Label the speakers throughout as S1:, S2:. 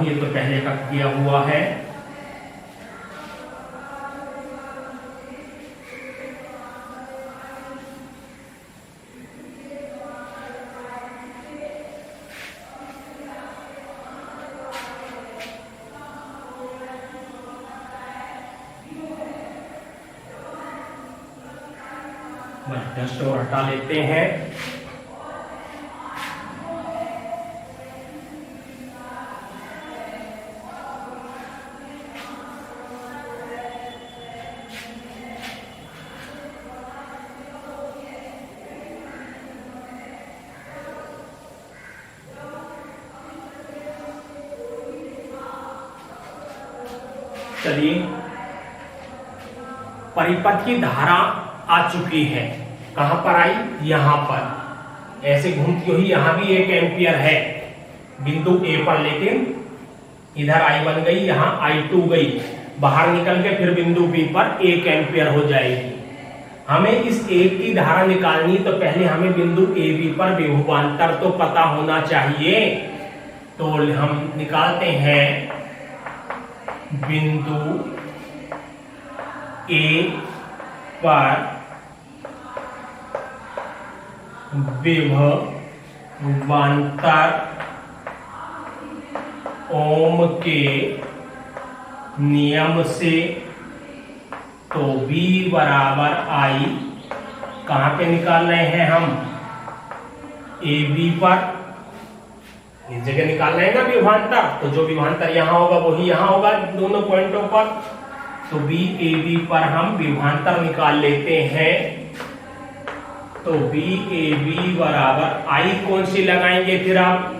S1: हूं, ये तो पहले का किया हुआ है। डस्ट और हटा लेते हैं। चलिए, परिपथ की धारा आ चुकी है। कहां पर आई? यहां पर ऐसे घूमती हुई, यहां भी 1 एम्पियर है बिंदु ए पर, लेकिन इधर I1 गई, यहां I2 गई, बाहर निकल के फिर बिंदु बी पर 1 एम्पियर हो जाएगी। हमें इस एक की धारा निकालनी, तो पहले हमें बिंदु ए बी पर विभवांतर तो पता होना चाहिए। तो हम निकालते हैं बिंदु ए पर विभवांतर ओम के नियम से, तो V बराबर I, कहां पे निकाल रहे हैं हम? AB पर, इस जगह निकाल रहे हैं ना विभवांतर, तो जो विभवांतर यहां होगा वही यहां होगा दोनों पॉइंटों पर। तो BAB पर हम विभवांतर निकाल लेते हैं। तो BAB बराबर I कौन सी लगाएंगे फिर आप?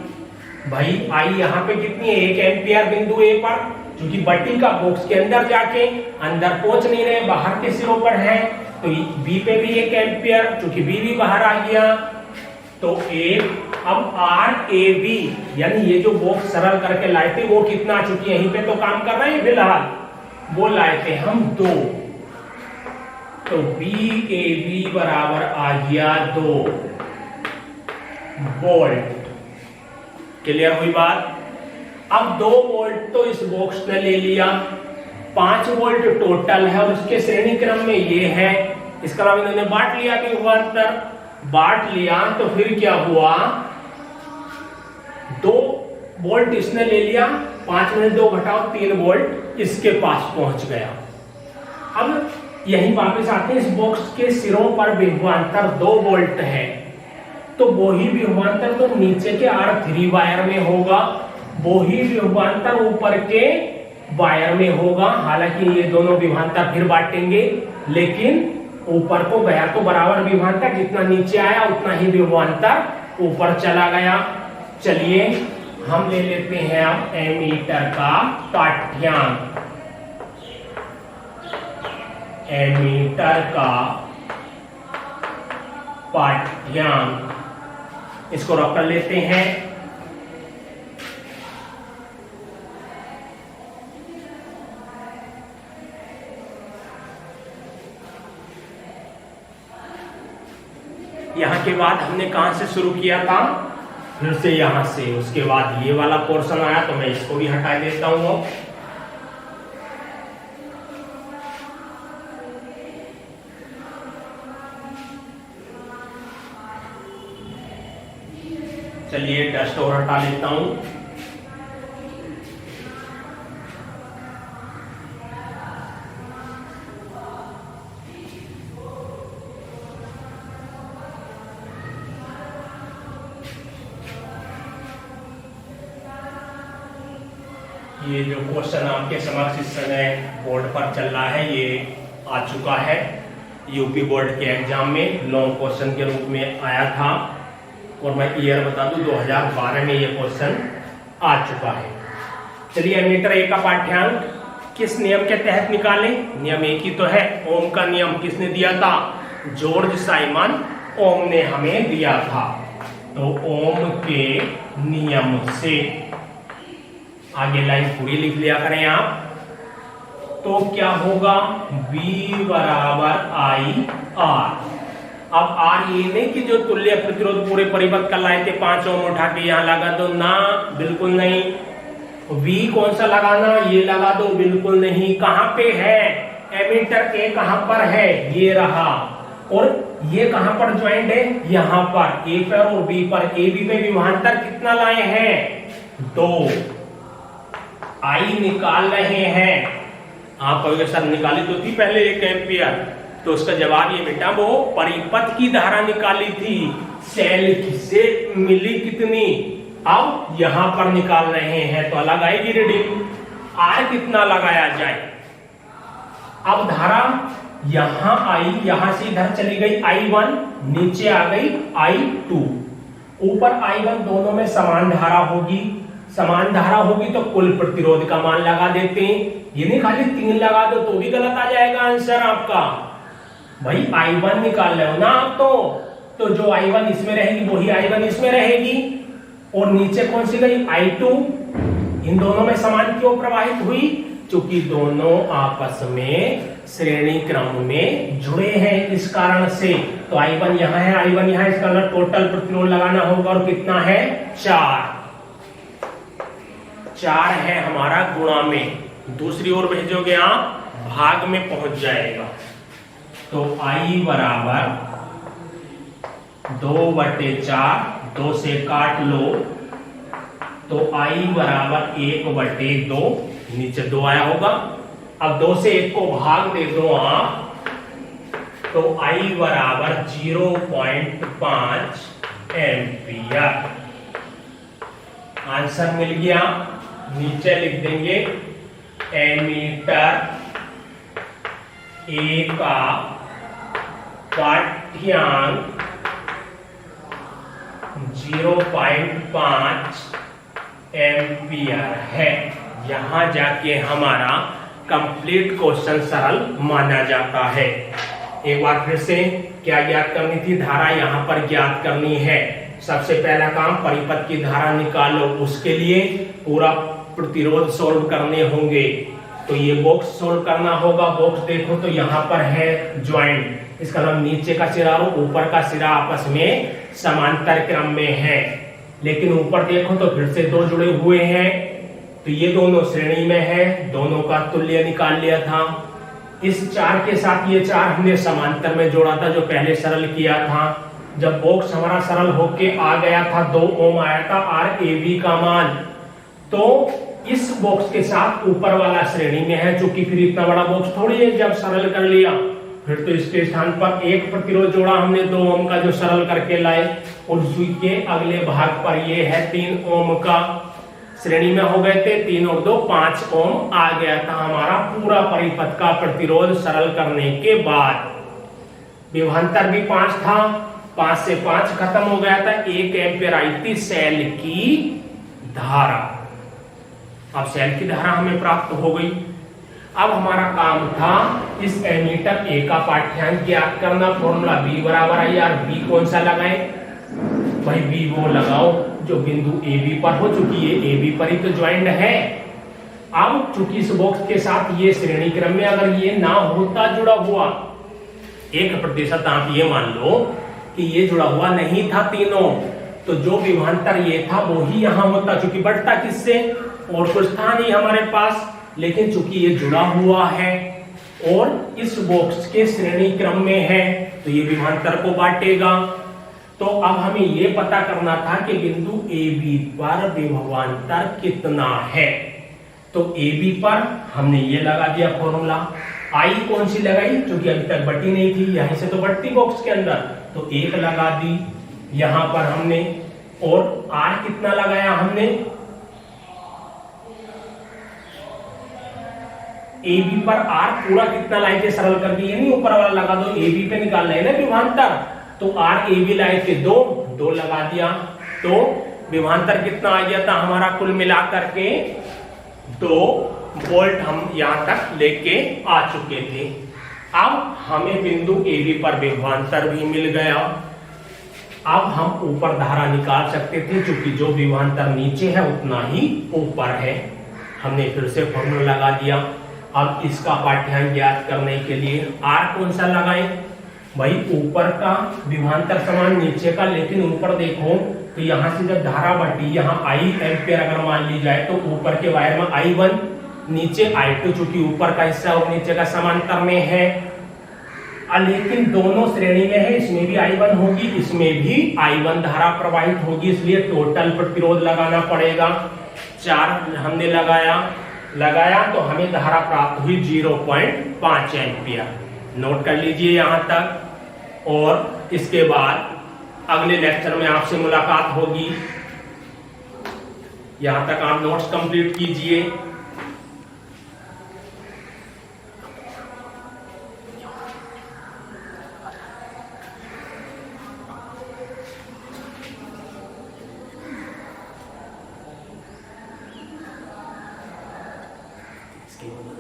S1: भाई I यहाँ पे कितनी है? 1 एम्पियर बिंदु A पर, क्योंकि बट्टी का बॉक्स के अंदर जाके अंदर पहुंच नहीं रहे, बाहर के सिरों पर है। तो B पे भी 1 एम्पियर, क्योंकि B भी बाहर आ गया। तो अब RAB, यानी ये जो बॉक्स सरल करके लाए थे वो कितना आ चुकी है? यहीं पे तो काम कर रहे हैं फिलहाल, वो लाए थे हम 2। तो BAB बराबर आ गया 2 वोल्ट। क्लियर हुई बात? अब 2 वोल्ट तो इस बॉक्स ने ले लिया, 5 वोल्ट टोटल है और उसके श्रेणी क्रम में ये है। इसका नाम इन्होंने बांट लिया, विभवांतर बांट लिया। तो फिर क्या हुआ? 2 वोल्ट इसने ले लिया, 5 में 2 घटाओ 3 वोल्ट इसके पास पहुंच गया। अब यही वापस आते हैं, इस बॉक्स के सिरों पर विभवांतर 2 वोल्ट है, तो वही विभवांतर तो नीचे के R3 वायर में होगा, वही विभवांतर ऊपर के वायर में होगा। हालांकि ये दोनों विभवांतर फिर बांटेंगे, लेकिन ऊपर को गया तो बराबर विभवांतर, जितना नीचे आया उतना ही विभवांतर ऊपर चला गया। चलिए हम ले लेते हैं अब एमीटर का पाठ्यांक। एमीटर का पाठ्यांक, इसको रख कर लेते हैं। यहां के बाद हमने कहां से शुरू किया था? फिर से यहां से, उसके बाद ये वाला पोर्शन आया, तो मैं इसको भी हटा देता हूं। चलिए डस्ट और हटा लेता हूं। ये जो क्वेश्चन आपके समक्ष इस समय बोर्ड पर चल रहा है, ये आ चुका है यूपी बोर्ड के एग्जाम में, लॉन्ग क्वेश्चन के रूप में आया था। और मैं ईयर बता दूं, 2012 में ये क्वेश्चन आ चुका है। चलिए एमीटर ए का पाठ्यांक किस नियम के तहत निकालें? नियम एक ही तो है, ओम का नियम। किसने दिया था? जॉर्ज साइमन ओम ने हमें दिया था। तो ओम के नियम से, आगे लाइन पूरी लिख लिया करें आप। तो क्या होगा? V बराबर I R। अब R ये नहीं कि जो तुल्य प्रतिरोध पूरे परिपथ का लाए थे 5 ओम उठा के यहां लगा दो, ना, बिल्कुल नहीं। V कौन सा लगाना, ये लगा दो, बिल्कुल नहीं। कहां पे है एमीटर A, कहां पर है, ये रहा। और ये कहां पर ज्वाइंट है, यहां पर A पर और B पर। AB पे विभवांतर कितना लाए हैं, 2। I निकाल रहे हैं। आप कहोगे सर निकाली तो थी पहले 1 एम्पियर, तो उसका जवाब ये बेटा वो परिपथ की धारा निकाली थी, सेल से मिली कितनी, अब यहां पर निकाल रहे हैं तो अलग आएगी रीडिंग। R कितना लगाया जाए, अब धारा यहां आई, यहां से इधर चली गई I1, नीचे आ गई I2, ऊपर I1, दोनों में समान धारा होगी। समान धारा होगी तो कुल प्रतिरोध का मान लगा देते हैं। ये नहीं खाली 3 लगा दो तो भी गलत आ जाएगा आंसर आपका। भाई I1 निकाल रहे हो ना आप, तो जो I1 इसमें रहेगी वही I1 इसमें रहेगी, और नीचे कौन सी गई, I2। इन दोनों में समान क्यों प्रवाहित हुई, क्योंकि दोनों आपस में श्रेणी क्रम में जुड़े हैं, इस कारण से। तो I1 यहां है, I1 यहां, इसका मतलब टोटल प्रतिरोध लगाना होगा, और कितना है, 4 है हमारा गुणा में। दूसरी ओर भेजोगे आप, भाग में पहुंच जाएगा। तो I बराबर 2/4, 2 से काट लो तो I बराबर 1/2, नीचे 2 आया होगा। अब 2 से 1 को भाग दे दो आप, तो I बराबर 0.5 एम्पियर। आंसर मिल गया। नीचे लिख देंगे एमीटर A का पाठ्यांक 0.5 एम्पियर है। यहां जाके हमारा कंप्लीट क्वेश्चन सरल माना जाता है। एक बार फिर से क्या ज्ञात करनी थी, धारा यहां पर ज्ञात करनी है। सबसे पहला काम परिपथ की धारा निकालो, उसके लिए पूरा प्रतिरोध सोल्व करने होंगे। तो ये बॉक्स सोल्व करना होगा। बॉक्स देखो तो यहाँ पर है ज्वाइंट, इसका नाम नीचे का सिरा और ऊपर का सिरा आपस में समांतर क्रम में है, लेकिन ऊपर देखो तो फिर से 2 जुड़े हुए हैं, तो ये दोनों श्रेणी में है, दोनों का तुल्य निकाल लिया था। इस 4 के साथ ये 4 हमने समांतर में जोड़ा था, जो पहले सरल किया था। जब बॉक्स हमारा सरल होके आ गया था, 2 ओम आया था RAB का मान, तो इस बॉक्स के साथ ऊपर वाला श्रेणी में है, चूंकि फिर इतना बड़ा बॉक्स थोड़ी है। जब सरल कर लिया फिर तो इसके स्थान पर एक प्रतिरोध जोड़ा हमने 2 ओम का, जो सरल करके लाए, और उसी के अगले भाग पर ये है 3 ओम का। श्रेणी में हो गए थे 3 और 2 5 ओम आ गया था हमारा पूरा परिपथ का प्रतिरोध सरल करने के बाद। विभवांतर भी 5 था, 5 से 5 खत्म हो गया था, 1 एम्पियर आई थी सेल की धारा। अब सेल की धारा हमें प्राप्त हो गई। अब हमारा काम था इस एमीटर A का पाठ्यांक ज्ञात करना। फॉर्मूला B बराबर है यार, B कौन सा लगाएं भाई, B वो लगाओ जो बिंदु AB पर हो, चूंकि ये AB पर ही तो ज्वाइंट है। अब चूंकि इस बॉक्स के साथ ये श्रेणी क्रम में अगर ये ना होता जुड़ा हुआ, 1% आप ये मान लो कि ये जुड़ा हुआ नहीं था तीनों, तो जो विभवांतर ये था वो ही यहां होता, चूंकि बढ़ता किससे, और कुछ था नहीं हमारे पास। लेकिन चूंकि ये जुड़ा हुआ है और इस बॉक्स के श्रेणी क्रम में है, तो ये विभवांतर को बांटेगा। तो अब हमें ये पता करना था कि बिंदु AB पर विभवांतर कितना है। तो AB पर हमने ये लगा दिया फॉर्मूला। I कौन सी लगाई, क्योंकि अभी तक बटी नहीं थी, यहीं से तो बढ़ती बॉक्स के अंदर, तो 1 लगा दी यहां पर हमने। और R कितना लगाया हमने, AB पर R पूरा कितना लाए थे सरल कर दिए, नहीं ऊपर वाला लगा दो, AB पे निकालना है ना विभवांतर, तो RAB लाए थे 2 लगा दिया, तो विभवांतर कितना आ गया था हमारा कुल मिलाकर के 2 वोल्ट हम यहां तक लेके आ चुके थे। अब हमें बिंदु AB पर विभवांतर भी मिल गया। अब हम ऊपर धारा निकाल सकते थे, क्योंकि जो विभवांतर नीचे है उतना ही ऊपर है। हमने फिर से फॉर्मूला लगा दिया। अब इसका पाठ्यांक ज्ञात करने के लिए R कौन सा लगाएं भाई, ऊपर का विभवांतर समान नीचे का, लेकिन ऊपर देखो तो यहाँ से जब धारा बढ़ती, यहाँ I एम्पियर अगर मान ली जाए तो ऊपर के वायर में I1, नीचे I2, चूंकि ऊपर का हिस्सा और नीचे का समांतर में है, लेकिन दोनों श्रेणी में है, इसमें भी I1 होगी, इसमें भी I1 धारा प्रवाहित होगी, इसलिए टोटल प्रतिरोध लगाना पड़ेगा। 4 हमने लगाया तो हमें धारा प्राप्त हुई 0.5 एम्पियर। नोट कर लीजिए यहां तक, और इसके बाद अगले लेक्चर में आपसे मुलाकात होगी। यहां तक आप नोट्स कंप्लीट कीजिए। Escape.